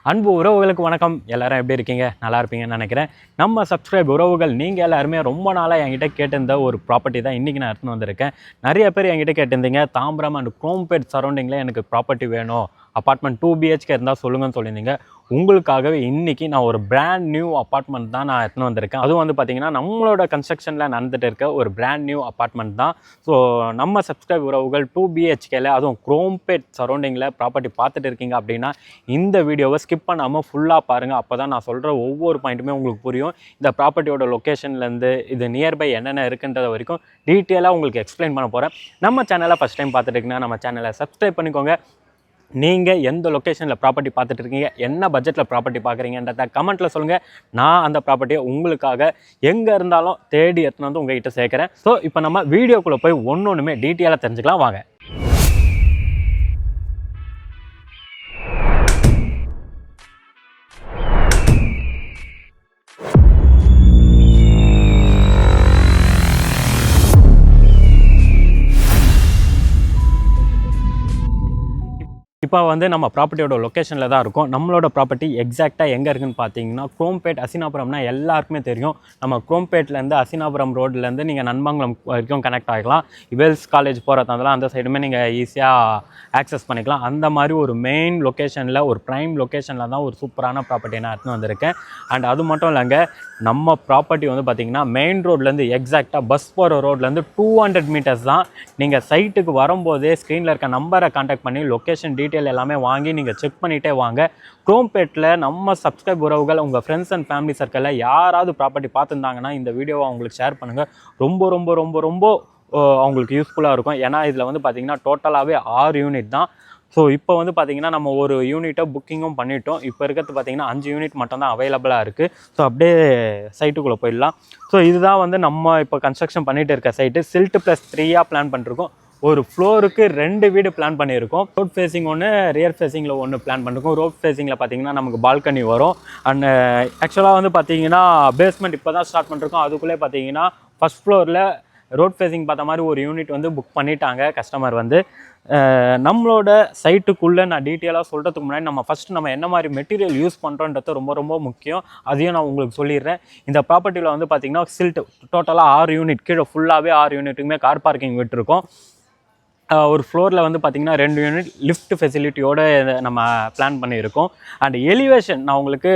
அன்பு உறவுகளுக்கு வணக்கம். எல்லாரும் எப்படி இருக்கீங்க? நல்லா இருப்பீங்கன்னு நினைக்கிறேன். நம்ம சப்ஸ்கிரைப் உறவுகள் நீங்கள் எல்லாருமே ரொம்ப நாளாக என்கிட்ட கேட்டிருந்த ஒரு ப்ராப்பர்ட்டி தான் இன்றைக்கி நான் எடுத்துன்னு வந்திருக்கேன். நிறைய பேர் என்கிட்ட கேட்டிருந்தீங்க, தாம்பரம் அண்ட் குரோம்பேட் சரௌண்டிங்கில் எனக்கு ப்ராப்பர்ட்டி வேணும், அப்பார்ட்மெண்ட் 2 BHK இருந்தால் சொல்லுங்கன்னு சொல்லியிருந்தீங்க. உங்களுக்காகவே இன்றைக்கி நான் ஒரு பிராண்ட் நியூ அப்பார்ட்மெண்ட் தான் நான் எடுத்துன்னு வந்திருக்கேன். அதுவும் வந்து பார்த்திங்கன்னா நம்மளோட கன்ஸ்ட்ரக்ஷனில் நடந்துகிட்டு இருக்க ஒரு பிராண்ட் நியூ அப்பார்ட்மெண்ட் தான். ஸோ நம்ம சப்ஸ்கிரைப் உறவுகள் 2 BHKல அதுவும் குரோம்பேட் சரௌண்டிங்கில் ப்ராப்பர்ட்டி பார்த்துட்டு இருக்கீங்க அப்படின்னா இந்த வீடியோவை ஸ்கிப் பண்ணாமல் ஃபுல்லாக பாருங்கள். அப்போ தான் நான் சொல்கிற ஒவ்வொரு பாயிண்ட்டுமே உங்களுக்கு புரியும். இந்த ப்ராப்பர்ட்டியோட லொக்கேஷன்லேருந்து இது நியர்பை என்னென்ன இருக்குன்றது வரைக்கும் டீட்டெயிலாக உங்களுக்கு எக்ஸ்பிளைன் பண்ண போகிறேன். நம்ம சேனலை ஃபஸ்ட் டைம் பார்த்துட்டு இருக்கீங்கன்னா நம்ம சேனலை சப்ஸ்கிரைப் பண்ணிக்கோங்க. நீங்கள் எந்த லொக்கேஷனில் ப்ராப்பர்ட்டி பார்த்துட்டு இருக்கீங்க, என்ன பட்ஜெட்டில் ப்ராப்பர்ட்டி பார்க்குறீங்கன்றத கமெண்ட்டில் சொல்லுங்கள். நான் அந்த ப்ராப்பர்ட்டியை உங்களுக்காக எங்கே இருந்தாலும் தேடி எடுத்துன்னு வந்து உங்கள்கிட்ட சேர்க்குறேன். ஸோ இப்போ நம்ம வீடியோக்குள்ளே போய் ஒன்றுமே டீட்டெயிலாக தெரிஞ்சுக்கலாம் வாங்க. இப்போ வந்து நம்ம ப்ராப்பர்ட்டியோட லொக்கேஷனில் தான் இருக்கும். நம்மளோட ப்ராப்பர்ட்டி எக்ஸாக்டாக எங்கே இருக்குதுன்னு பார்த்தீங்கன்னா குரோம்பேட் அசினாபுரம்னா எல்லாருக்குமே தெரியும். நம்ம குரோம்பேட்லேருந்து அசினாபுரம் ரோட்லேருந்து நீங்கள் நண்பங்குளம் வரைக்கும் கனெக்ட் ஆகிக்கலாம். வேல்ஸ் காலேஜ் போகிறதால அந்த சைடுமே நீங்கள் ஈஸியாக ஆக்சஸ் பண்ணிக்கலாம். அந்த மாதிரி ஒரு மெயின் லொக்கேஷனில் ஒரு ப்ரைம் லொக்கேஷனில் தான் ஒரு சூப்பரான ப்ராப்பர்ட்டி நான் எடுத்துன்னு வந்திருக்கேன். அண்ட் அது மட்டும் இல்லைங்க, நம்ம ப்ராப்பர்ட்டி வந்து பார்த்திங்கன்னா மெயின் ரோட்லேருந்து எக்ஸாக்டாக பஸ் போகிற ரோட்லேருந்து 200 மீட்டர்ஸ் தான். நீங்கள் சைட்டுக்கு வரும்போதே ஸ்க்ரீனில் இருக்க நம்பரை கான்டாக்ட் பண்ணி லொக்கேஷன் டீட்டெயில் எல்லாமே வாங்கி நீங்கள் செக் பண்ணிகிட்டே வாங்க. குரோம்பேட்டில் நம்ம சப்ஸ்கிரைப் உறவுகள் உங்கள் ஃப்ரெண்ட்ஸ் அண்ட் ஃபேமிலி சர்க்கிளில் யாராவது ப்ராப்பர்ட்டி பார்த்துருந்தாங்கன்னா இந்த வீடியோவை அவங்களுக்கு ஷேர் பண்ணுங்கள். ரொம்ப ரொம்ப ரொம்ப ரொம்ப அவங்களுக்கு யூஸ்ஃபுல்லாக இருக்கும். ஏன்னா இதில் வந்து பார்த்திங்கன்னா டோட்டலாகவே 6 யூனிட் தான். ஸோ இப்போ வந்து பார்த்திங்கன்னா நம்ம ஒரு யூனிட்டை புக்கிங்கும் பண்ணிட்டோம். இப்போ இருக்கிறது பார்த்திங்கன்னா 5 யூனிட் மட்டும் தான் அவைலபிளாக இருக்குது. ஸோ அப்படியே சைட்டுக்குள்ளே போயிடலாம். ஸோ இதுதான் வந்து நம்ம இப்போ கன்ஸ்ட்ரக்ஷன் பண்ணிகிட்டு இருக்க சைட்டு. சில்ட் +3 பிளான் பண்ணிருக்கோம். ஒரு ஃப்ளோருக்கு 2 வீடு பிளான் பண்ணியிருக்கோம். ரோட் ஃபேஸிங் ஒன்று, ரியர் ஃபேஸிங்கில் ஒன்று பிளான் பண்ணிருக்கோம். ரோட் ஃபேஸிங்கில் பார்த்திங்கன்னா நமக்கு பால்கனி வரும். அண்ட் ஆக்சுவலாக வந்து பார்த்திங்கன்னா பேஸ்மெண்ட் இப்போ தான் ஸ்டார்ட் பண்ணிருக்கோம். அதுக்குள்ளே பார்த்திங்கன்னா ஃபஸ்ட் ஃப்ளோரில் ரோட் ஃபேஸிங் பார்த்த மாதிரி ஒரு யூனிட் வந்து புக் பண்ணிட்டாங்க கஸ்டமர் வந்து. நம்மளோட சைட்டுக்குள்ளே நான் டீட்டெயிலாக சொல்கிறதுக்கு முன்னாடி நம்ம என்ன மாதிரி மெட்டீரியல் யூஸ் பண்ணுறோன்றது ரொம்ப ரொம்ப முக்கியம். அதையும் நான் உங்களுக்கு சொல்லிடுறேன். இந்த ப்ராப்பர்ட்டியில் வந்து பார்த்திங்கன்னா சில்ட் டோட்டலாக 6 யூனிட், கீழே ஃபுல்லாகவே 6 யூனிட்டுக்குமே கார் பார்க்கிங் விட்டுருக்கோம். ஒரு ஃப்ளோரில் வந்து பார்த்திங்கன்னா 2 யூனிட் லிஃப்ட் ஃபெசிலிட்டியோடு நம்ம பிளான் பண்ணியிருக்கோம். அண்ட் எலிவேஷன் நான் உங்களுக்கு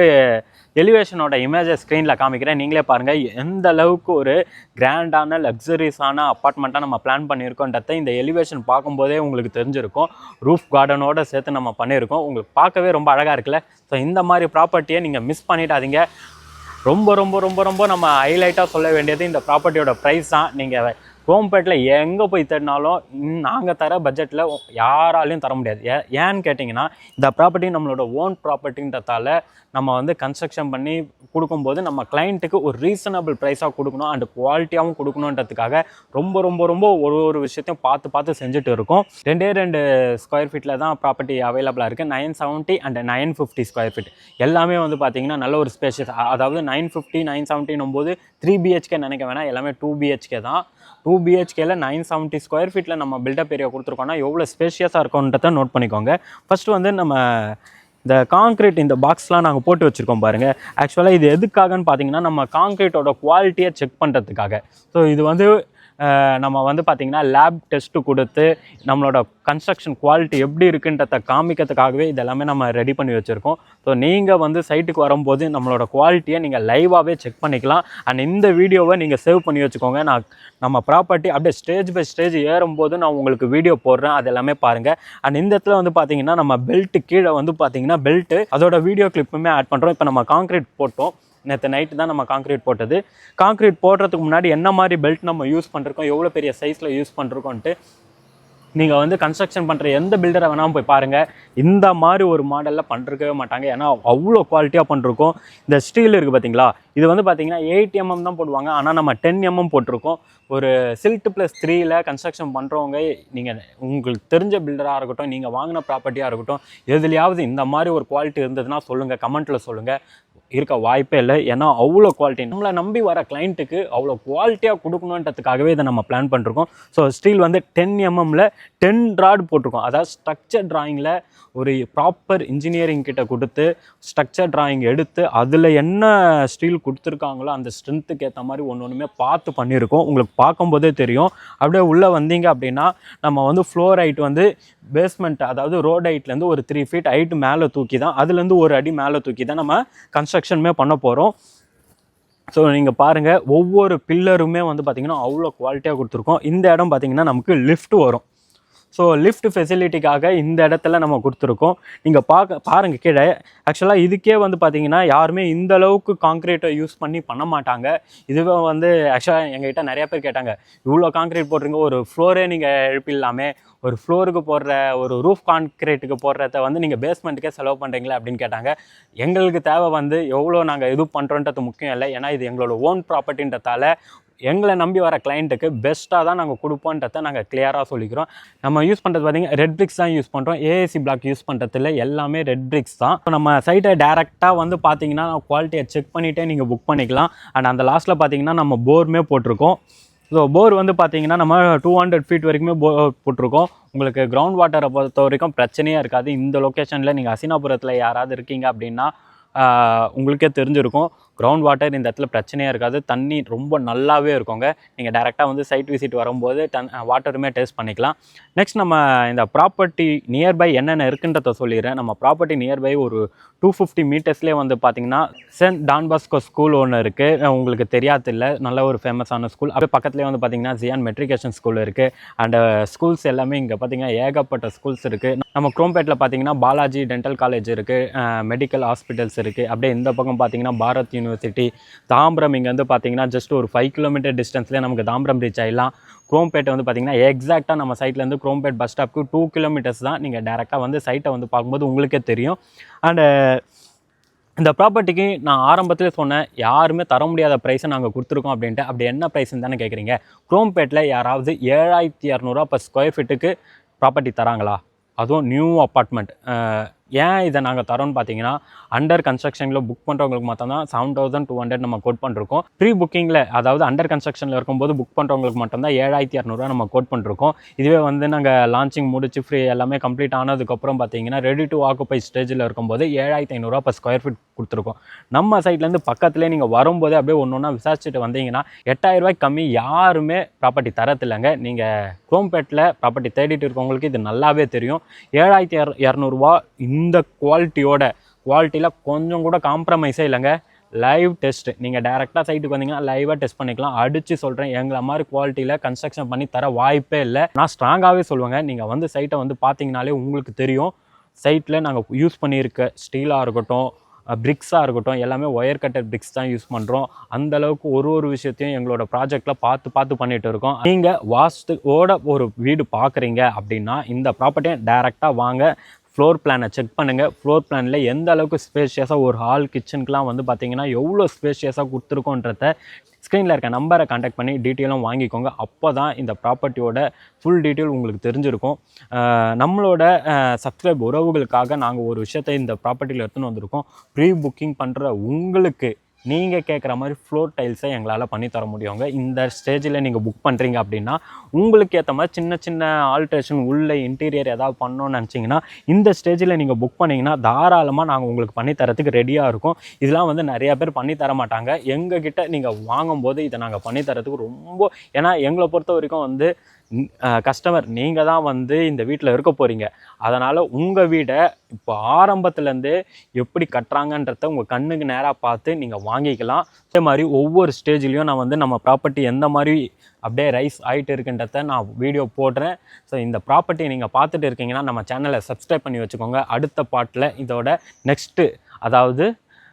எலிவேஷனோட இமேஜை ஸ்க்ரீனில் காமிக்கிறேன், நீங்களே பாருங்கள் எந்த அளவுக்கு ஒரு கிராண்டான லக்ஸரிஸான அப்பார்ட்மெண்ட்டாக நம்ம பிளான் பண்ணியிருக்கோன்றத இந்த எலிவேஷன் பார்க்கும்போதே உங்களுக்கு தெரிஞ்சிருக்கும். ரூஃப் கார்டனோடு சேர்த்து நம்ம பண்ணியிருக்கோம். உங்களுக்கு பார்க்கவே ரொம்ப அழகாக இருக்குல்ல. ஸோ இந்த மாதிரி ப்ராப்பர்ட்டியை நீங்கள் மிஸ் பண்ணிடாதீங்க. ரொம்ப ரொம்ப ரொம்ப ரொம்ப நம்ம ஹைலைட்டாக சொல்ல வேண்டியது இந்த ப்ராப்பர்ட்டியோட ப்ரைஸ் தான். நீங்கள் குரோம்பேட்டில் எங்கே போய் தேடினாலும் நாங்கள் தர பட்ஜெட்டில் யாராலையும் தர முடியாது. ஏன்னு கேட்டிங்கன்னா இந்த ப்ராப்பர்ட்டி நம்மளோட ஓன் ப்ராப்பர்ட்டின்றதால நம்ம வந்து கன்ஸ்ட்ரக்ஷன் பண்ணி கொடுக்கும்போது நம்ம கிளைண்ட்டுக்கு ஒரு ரீசனபிள் ப்ரைஸாக கொடுக்கணும் அண்ட் குவாலிட்டியாகவும் கொடுக்கணுன்றதுக்காக ரொம்ப ரொம்ப ரொம்ப ஒரு விஷயத்தையும் பார்த்து செஞ்சுட்டு இருக்கோம். 2 ஸ்கொயர் ஃபீட்டில் தான் ப்ராப்பர்ட்டி அவைலபிளாக இருக்குது. 970 அண்ட் 950 ஸ்கொயர் ஃபீட் எல்லாமே வந்து பார்த்திங்கன்னா நல்ல ஒரு ஸ்பேஷியஸ். அதாவது 950 970 போது 3 BHK நினைக்க வேணாம், எல்லாமே 2 BHK தான். 2 BHKல 970 ஸ்கொயர் ஃபீட்டில் நம்ம பில்டப் ஏரியா கொடுத்துருக்கோம்னா எவ்வளோ ஸ்பேஷியஸாக இருக்கும்ன்றதை நோட் பண்ணிக்கோங்க. ஃபஸ்ட்டு வந்து நம்ம இந்த காங்க்ரீட் இந்த பாக்ஸ்லாம் நாங்கள் போட்டு வச்சுருக்கோம் பாருங்கள். ஆக்சுவலாக இது எதுக்காகன்னு பார்த்தீங்கன்னா நம்ம காங்க்ரீட்டோட குவாலிட்டியை செக் பண்ணுறதுக்காக. ஸோ இது வந்து நம்ம வந்து பார்த்திங்கன்னா லேப் டெஸ்ட்டு கொடுத்து நம்மளோட கன்ஸ்ட்ரக்ஷன் குவாலிட்டி எப்படி இருக்குன்றத காமிக்கிறதுக்காகவே இதெல்லாமே நம்ம ரெடி பண்ணி வச்சுருக்கோம். ஸோ நீங்கள் வந்து சைட்டுக்கு வரும்போது நம்மளோட குவாலிட்டியை நீங்கள் லைவாகவே செக் பண்ணிக்கலாம். அண்ட் இந்த வீடியோவை நீங்கள் சேவ் பண்ணி வச்சுக்கோங்க. நம்ம ப்ராப்பர்ட்டி அப்படியே ஸ்டேஜ் பை ஸ்டேஜ் ஏறும்போது நான் உங்களுக்கு வீடியோ போடுறேன், அது எல்லாமே பாருங்கள். அண்ட் இந்த இடத்துல வந்து பார்த்திங்கன்னா நம்ம பெல்ட்டு கீழே வந்து பார்த்திங்கன்னா பெல்ட்டு அதோட வீடியோ கிளிப்புமே ஆட் பண்ணுறோம். இப்போ நம்ம காங்க்ரீட் போட்டோம், நேற்று நைட்டு தான் நம்ம காங்க்ரீட் போட்டது. காங்க்ரீட் போடுறதுக்கு முன்னாடி என்ன மாதிரி பெல்ட் நம்ம யூஸ் பண்ணிருக்கோம், எவ்வளோ பெரிய சைஸில் யூஸ் பண்ணிருக்கோன்ட்டு நீங்கள் வந்து கன்ஸ்ட்ரக்ஷன் பண்ணுற எந்த பில்டரை வேணாலும் போய் பாருங்கள். இந்த மாதிரி ஒரு மாடலில் பண்ணிருக்கவே மாட்டாங்க. ஏன்னா அவ்வளோ குவாலிட்டியாக பண்ணிருக்கோம். இந்த ஸ்டீல் இருக்குது பார்த்தீங்களா, இது வந்து பார்த்திங்கன்னா 8 mm தான் போடுவாங்க. ஆனால் நம்ம 10 mm போட்டிருக்கோம். ஒரு சில்ட் +3 கன்ஸ்ட்ரக்ஷன் பண்ணுறவங்க நீங்கள் உங்களுக்கு தெரிஞ்ச பில்டராக இருக்கட்டும், நீங்கள் வாங்கின ப்ராப்பர்ட்டியாக இருக்கட்டும், எதுலையாவது இந்த மாதிரி ஒரு குவாலிட்டி இருந்ததுன்னா சொல்லுங்கள், கமெண்ட்டில் சொல்லுங்கள். இருக்க வாய்ப்பே இல்லை. ஏன்னா அவ்வளோ குவாலிட்டி, நம்மளை நம்பி வர கிளைண்ட்டுக்கு அவ்வளோ குவாலிட்டியாக கொடுக்கணுன்றதுக்காகவே இதை நம்ம பிளான் பண்ணிருக்கோம். ஸோ ஸ்டீல் வந்து 10 mmல 10 ராட் போட்டிருக்கோம். அதாவது ஸ்ட்ரக்சர் டிராயிங்கில் ஒரு ப்ராப்பர் இன்ஜினியரிங் கிட்ட கொடுத்து ஸ்ட்ரக்சர் டிராயிங் எடுத்து அதில் என்ன ஸ்டீல் கொடுத்துருக்காங்களோ அந்த ஸ்ட்ரென்த்துக்கு ஏற்ற மாதிரி ஒன்றுமே பார்த்து பண்ணியிருக்கோம். உங்களுக்கு பார்க்கும்போதே தெரியும். அப்படியே உள்ளே வந்தீங்க அப்படின்னா நம்ம வந்து ஃப்ளோர் ஹைட் வந்து பேஸ்மெண்ட், அதாவது ரோட் ஹைட்லேருந்து ஒரு 3 feet ஹைட் மேலே தூக்கி தான், அதுலேருந்து ஒரு அடி மேலே தூக்கி தான் நம்ம கன்ஸ்ட்ரக்ஷனுமே பண்ண போகிறோம். ஸோ நீங்கள் பாருங்கள், ஒவ்வொரு பில்லருமே வந்து பார்த்திங்கன்னா அவ்வளோ குவாலிட்டியாக கொடுத்துருக்கோம். இந்த இடம் பார்த்திங்கன்னா நமக்கு லிஃப்ட் வரும். ஸோ லிஃப்ட் ஃபெசிலிட்டிக்காக இந்த இடத்துல நம்ம கொடுத்துருக்கோம். நீங்கள் பாருங்கள் கீழே. ஆக்சுவலாக இதுக்கே வந்து பார்த்திங்கன்னா யாருமே இந்த அளவுக்கு காங்க்ரீட்டை யூஸ் பண்ண மாட்டாங்க. இதுவே வந்து ஆக்சுவலாக எங்ககிட்ட நிறைய பேர் கேட்டாங்க, இவ்வளோ காங்க்ரீட் போடுறீங்க, ஒரு ஃப்ளோரே நீங்கள் எழுப்பிடலாமே, ஒரு ஃப்ளோருக்கு போடுற ஒரு ரூஃப் கான்க்ரீட்டுக்கு போடுறத வந்து நீங்கள் பேஸ்மெண்ட்டுக்கே செலவு பண்ணுறீங்களே அப்படின்னு கேட்டாங்க. எங்களுக்கு தேவை வந்து எவ்வளோ நாங்கள் இது பண்ணுறோன்றது முக்கியம் இல்லை. ஏன்னா இது எங்களோட ஓன் ப்ராப்பர்ட்டின்றதால எங்களை நம்பி வர கிளைண்ட்டுக்கு பெஸ்ட்டாக தான் நாங்கள் கொடுப்போன்றதை நாங்கள் கிளியராக சொல்லிக்கிறோம். நம்ம யூஸ் பண்ணுறது பார்த்திங்கன்னா ரெட் பிரிக்ஸ் தான் யூஸ் பண்ணுறோம். ஏஏசி பிளாக் யூஸ் பண்ணுறதில்ல, எல்லாமே ரெட் பிரிக்ஸ் தான். நம்ம சைட்டை டேரெக்டாக வந்து பார்த்திங்கன்னா குவாலிட்டியை செக் பண்ணிவிட்டே நீங்கள் புக் பண்ணிக்கலாம். அண்ட் அந்த லாஸ்ட்டில் பார்த்திங்கன்னா நம்ம போருமே போட்டிருக்கோம். ஸோ போர் வந்து பார்த்திங்கன்னா நம்ம 200 feet வரைக்குமே போர் போட்டிருக்கோம். உங்களுக்கு கிரவுண்ட் வாட்டரை பொறுத்த வரைக்கும் பிரச்சனையே இருக்காது. இந்த லொக்கேஷனில் நீங்கள் அசினாபுரத்தில் யாராவது இருக்கீங்க அப்படின்னா உங்களுக்கே தெரிஞ்சிருக்கும், கிரவுண்ட் வாட்டர் இந்த இடத்துல பிரச்சனையாக இருக்காது. தண்ணி ரொம்ப நல்லாவே இருக்குங்க. நீங்கள் டேரெக்டாக வந்து சைட் விசிட் வரும்போது வாட்டருமே டேஸ்ட் பண்ணிக்கலாம். நெக்ஸ்ட் நம்ம இந்த ப்ராப்பர்ட்டி நியர்பை என்னென்ன இருக்குன்றத சொல்லிடுறேன். நம்ம ப்ராப்பர்ட்டி நியர்பை ஒரு 250 மீட்டர்ஸ்லேயே வந்து பார்த்திங்கன்னா சென்ட் டான் பாஸ்கோ ஸ்கூல் ஒன்று இருக்குது. உங்களுக்கு தெரியாது இல்லை, நல்ல ஒரு ஃபேமஸான ஸ்கூல். அப்படியே பக்கத்துலேயே வந்து பார்த்திங்கன்னா ஜியான் மெட்ரிகேஷன் ஸ்கூல் இருக்குது. அண்ட் ஸ்கூல்ஸ் எல்லாமே இங்கே பார்த்திங்கன்னா ஏகப்பட்ட ஸ்கூல்ஸ் இருக்குது. நம்ம குரோம்பேட்டில் பார்த்திங்கன்னா பாலாஜி டென்டல் காலேஜ் இருக்குது, மெடிக்கல் ஹாஸ்பிட்டல்ஸ் இருக்குது. அப்படியே இந்த பக்கம் பார்த்திங்கன்னா பாரத் யூனிவர்சிட்டி. தாம்பரம் இங்கேருந்து பார்த்திங்கன்னா ஜஸ்ட் ஒரு 5 கிலோமீட்டர் டிஸ்டன்ஸ்லேயே நமக்கு தாம்பரம் ரீச் ஆகிடலாம். குரோம்பேட்டை வந்து பார்த்திங்கன்னா எக்ஸாக்டாக நம்ம சைட்லேருந்து குரோம்பேட் பஸ் ஸ்டாப்க்கு 2 kilometers தான். நீங்கள் டேரெக்டாக வந்து சைட்டை வந்து பார்க்கும்போது உங்களுக்கே தெரியும். அண்டு இந்த ப்ராப்பர்ட்டிக்கு நான் ஆரம்பத்திலே சொன்னேன், யாருமே தர முடியாத ப்ரைஸை நாங்கள் கொடுத்துருக்கோம் அப்படின்ட்டு. அப்படி என்ன ப்ரைஸ்ன்னு தானே கேட்குறீங்க. குரோம்பேட்டில் யாராவது 7200 per square feet ப்ராப்பர்ட்டி தராங்களா? அதுவும் நியூ அப்பார்ட்மெண்ட். ஏன் இதை நாங்கள் தரோன்னு பார்த்தீங்கன்னா, அண்டர் கன்ஸ்ட்ரக்ஷனில் புக் பண்ணுறவங்களுக்கு மட்டும்தான் 7200 நம்ம கோட் பண்ணிருக்கோம். ப்ரீ புக்கிங்கில், அதாவது அண்டர் கன்ஸ்ட்ரக்ஷனில் இருக்கும்போது புக் பண்ணுறவங்களுக்கு மட்டும்தான் 7200 நம்ம கோட் பண்ணிருக்கோம். இதுவே வந்து நாங்கள் லான்ச்சிங் முடிச்சு ஃப்ரீ எல்லாமே கம்ப்ளீட் ஆனதுக்கப்புறம் பார்த்தீங்கன்னா ரெடி டு ஆக்குப்பை ஸ்டேஜில் இருக்கும்போது 7500 per square feet கொடுத்துருக்கோம். நம்ம சைட்லேருந்து பக்கத்துலேயே நீங்கள் வரும்போது அப்படியே ஒன்று ஒன்றா விசாரிச்சுட்டு வந்தீங்கன்னா 8000 கம்மி யாருமே ப்ராப்பர்ட்டி தரத்தில்லைங்க. நீங்கள் குரோம்பேட்டில் ப்ராப்பர்ட்டி தேடிட்டு இருக்கவங்களுக்கு இது நல்லாவே தெரியும். 7200 இந்த குவாலிட்டியில் கொஞ்சம் கூட காம்ப்ரமைஸே இல்லைங்க. லைவ் டெஸ்ட், நீங்கள் டேரெக்டாக சைட்டுக்கு வந்தீங்கன்னா லைவாக டெஸ்ட் பண்ணிக்கலாம். அடித்து சொல்கிறேன், எங்களை மாதிரி குவாலிட்டியில் கன்ஸ்ட்ரக்ஷன் பண்ணி தர வாய்ப்பே இல்லை. நான் ஸ்ட்ராங்காகவே சொல்லுவேங்க. நீங்கள் வந்து சைட்டை வந்து பார்த்தீங்கனாலே உங்களுக்கு தெரியும். சைட்டில் நாங்கள் யூஸ் பண்ணியிருக்க ஸ்டீலாக இருக்கட்டும், பிரிக்ஸாக இருக்கட்டும், எல்லாமே ஒயர் கட்டட் பிரிக்ஸ் தான் யூஸ் பண்ணுறோம். அந்தளவுக்கு ஒரு விஷயத்தையும் எங்களோட ப்ராஜெக்டில் பார்த்து பண்ணிட்டு இருக்கோம். நீங்கள் வாஸ்துவோட ஒரு வீடு பார்க்குறீங்க அப்படின்னா இந்த ப்ராப்பர்ட்டியை டேரெக்டாக வாங்க, ஃப்ளோர் பிளானை செக் பண்ணுங்கள். ஃப்ளோர் பிளானில் எந்த அளவுக்கு ஸ்பேஷியஸாக ஒரு ஹால் கிச்சனுக்குலாம் வந்து பார்த்திங்கன்னா எவ்வளோ ஸ்பேஷியஸாக கொடுத்துருக்கோன்றத ஸ்க்ரீனில் இருக்க நம்பரை கான்டாக்ட் பண்ணி டீட்டெயிலும் வாங்கிக்கோங்க. அப்போ தான் இந்த ப்ராப்பர்ட்டியோட ஃபுல் டீட்டெயில் உங்களுக்கு தெரிஞ்சிருக்கும். நம்மளோட சப்ஸ்கிரைப் உறவுகளுக்காக நாங்கள் ஒரு விஷயத்தை இந்த ப்ராப்பர்ட்டியில் எடுத்துன்னு வந்திருக்கோம். ப்ரீ புக்கிங் பண்ணுற உங்களுக்கு நீங்கள் கேட்குற மாதிரி ஃப்ளோர் டைல்ஸை எங்களால் பண்ணித்தர முடியுங்க. இந்த ஸ்டேஜில் நீங்கள் புக் பண்ணுறீங்க அப்படின்னா உங்களுக்கு ஏற்ற மாதிரி சின்ன ஆல்ட்ரேஷன் உள்ளே இன்டீரியர் ஏதாவது பண்ணணும்னு நினச்சிங்கன்னா இந்த ஸ்டேஜில் நீங்கள் புக் பண்ணிங்கன்னா தாராளமாக நாங்கள் உங்களுக்கு பண்ணித்தரத்துக்கு ரெடியாக இருக்கும். இதெல்லாம் வந்து நிறையா பேர் பண்ணித்தர மாட்டாங்க. எங்ககிட்ட நீங்கள் வாங்கும்போது இதை நாங்கள் பண்ணித்தரத்துக்கு ரொம்ப, ஏன்னா எங்களை பொறுத்த வரைக்கும் வந்து கஸ்டமர் நீங்கள் தான் வந்து இந்த வீட்டில் இருக்க போகிறீங்க. அதனால் உங்கள் வீடை இப்போ ஆரம்பத்துலேருந்தே எப்படி கட்டுறாங்கன்றத உங்கள் கண்ணுக்கு நேராக பார்த்து நீங்கள் வாங்கிக்கலாம். அதே மாதிரி ஒவ்வொரு ஸ்டேஜ்லேயும் நான் வந்து நம்ம ப்ராப்பர்ட்டி எந்த மாதிரி அப்படியே ரைஸ் ஆகிட்டு இருக்குன்றத நான் வீடியோ போடுறேன். ஸோ இந்த ப்ராப்பர்ட்டி நீங்கள் பார்த்துட்டு இருக்கீங்கன்னா நம்ம சேனலை சப்ஸ்கிரைப் பண்ணி வச்சுக்கோங்க. அடுத்த பார்ட்டில் இதோட நெக்ஸ்ட்டு, அதாவது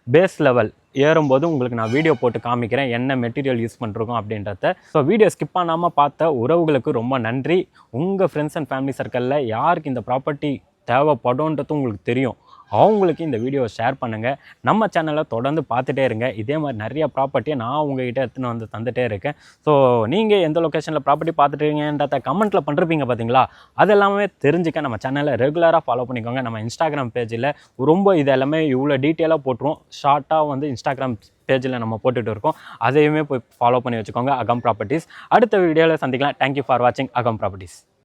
பேஸ் லெவல் ஏறும்போது உங்களுக்கு நான் வீடியோ போட்டு காமிக்கிறேன் என்ன மெட்டீரியல் யூஸ் பண்ணிருக்கோம் அப்படின்றத. ஸோ வீடியோ ஸ்கிப் பண்ணாமல் பார்த்த உறவுகளுக்கு ரொம்ப நன்றி. உங்கள் ஃப்ரெண்ட்ஸ் அண்ட் ஃபேமிலி சர்க்கிளில் யாருக்கு இந்த ப்ராப்பர்ட்டி தேவைப்படும்ன்றது உங்களுக்கு தெரியும், அவங்களுக்கு இந்த வீடியோவை ஷேர் பண்ணுங்கள். நம்ம சேனலை தொடர்ந்து பார்த்துட்டே இருங்க. இதே மாதிரி நிறைய ப்ராப்பர்ட்டியை நான் உங்ககிட்ட எடுத்துன்னு வந்து தந்துகிட்டே இருக்கேன். ஸோ நீங்கள் எந்த லொக்கேஷனில் ப்ராப்பர்ட்டி பார்த்துட்டீங்கன்றத கமெண்ட்டில் பண்ணிருப்பீங்க பார்த்தீங்களா, அதெல்லாமே தெரிஞ்சுக்க நம்ம சேனலை ரெகுலராக ஃபாலோ பண்ணிக்கோங்க. நம்ம இன்ஸ்டாகிராம் பேஜில் ரொம்ப இது எல்லாமே இவ்வளோ டீட்டெயிலாக போட்டுருவோம். ஷார்ட்டாக வந்து இன்ஸ்டாகிராம் பேஜில் நம்ம போட்டுட்டு இருக்கோம். அதையுமே போய் ஃபாலோ பண்ணி வச்சுக்கோங்க. அகம் ப்ராப்பர்ட்டிஸ். அடுத்த வீடியோவில் சந்திக்கலாம். தேங்க்யூ ஃபார் வாட்சிங் அகம் ப்ராப்பர்ட்டிஸ்.